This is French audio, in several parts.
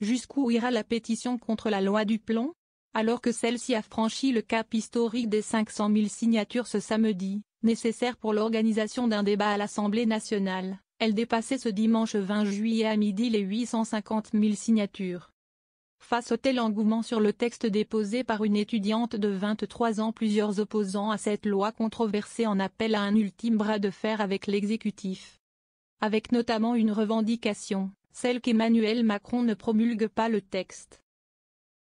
Jusqu'où ira la pétition contre la loi du plomb? Alors que celle-ci a franchi le cap historique des 500 000 signatures ce samedi, nécessaire pour l'organisation d'un débat à l'Assemblée nationale, elle dépassait ce dimanche 20 juillet à midi les 850 000 signatures. Face au tel engouement sur le texte déposé par une étudiante de 23 ans, plusieurs opposants à cette loi controversée en appellent à un ultime bras de fer avec l'exécutif. Avec notamment une revendication, celle qu'Emmanuel Macron ne promulgue pas le texte.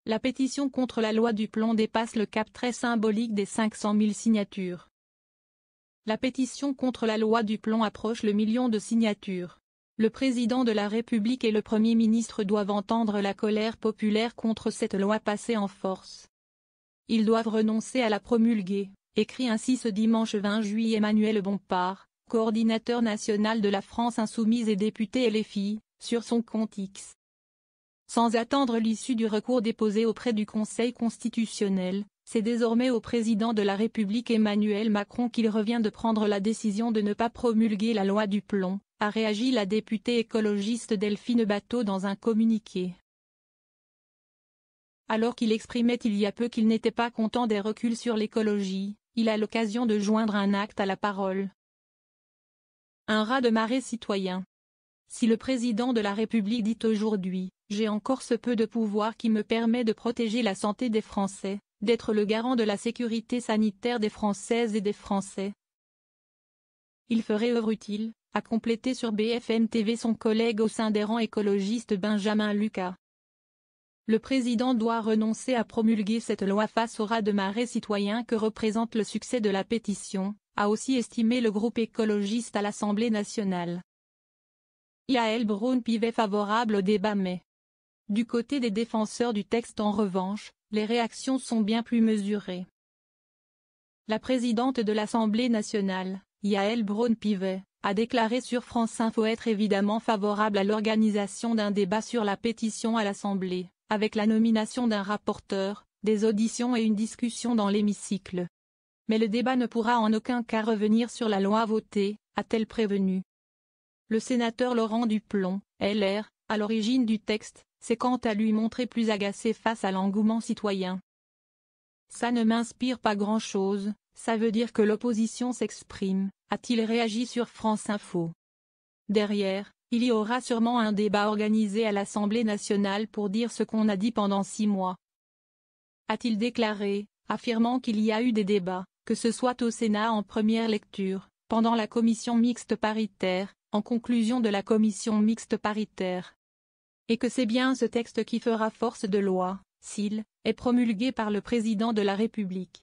La pétition contre la loi du plomb dépasse le cap très symbolique des 500 000 signatures. La pétition contre la loi du plomb approche le million de signatures. Le président de la République et le Premier ministre doivent entendre la colère populaire contre cette loi passée en force. Ils doivent renoncer à la promulguer, écrit ainsi ce dimanche 20 juillet Emmanuel Bompard, coordinateur national de la France insoumise et député LFI, sur son compte X. Sans attendre l'issue du recours déposé auprès du Conseil constitutionnel, c'est désormais au président de la République Emmanuel Macron qu'il revient de prendre la décision de ne pas promulguer la loi du plomb, a réagi la députée écologiste Delphine Batho dans un communiqué. Alors qu'il exprimait il y a peu qu'il n'était pas content des reculs sur l'écologie, il a l'occasion de joindre un acte à la parole. Un raz-de-marée citoyen. Si le président de la République dit aujourd'hui « J'ai encore ce peu de pouvoir qui me permet de protéger la santé des Français, d'être le garant de la sécurité sanitaire des Françaises et des Français », il ferait œuvre utile, a complété sur BFM TV son collègue au sein des rangs écologistes Benjamin Lucas. Le président doit renoncer à promulguer cette loi face au raz-de-marée citoyen que représente le succès de la pétition, a aussi estimé le groupe écologiste à l'Assemblée nationale. Yaël Braun-Pivet favorable au débat mais. Du côté des défenseurs du texte en revanche, les réactions sont bien plus mesurées. La présidente de l'Assemblée nationale, Yaël Braun-Pivet, a déclaré sur France Info être évidemment favorable à l'organisation d'un débat sur la pétition à l'Assemblée, avec la nomination d'un rapporteur, des auditions et une discussion dans l'hémicycle. Mais le débat ne pourra en aucun cas revenir sur la loi votée, a-t-elle prévenu. Le sénateur Laurent Duplomb, LR, à l'origine du texte, s'est quant à lui montré plus agacé face à l'engouement citoyen. Ça ne m'inspire pas grand-chose, ça veut dire que l'opposition s'exprime, a-t-il réagi sur France Info. Derrière, il y aura sûrement un débat organisé à l'Assemblée nationale pour dire ce qu'on a dit pendant 6 mois. A-t-il déclaré, affirmant qu'il y a eu des débats, que ce soit au Sénat en première lecture, pendant la commission mixte paritaire, en conclusion de la commission mixte paritaire. Et que c'est bien ce texte qui fera force de loi, s'il est promulgué par le président de la République.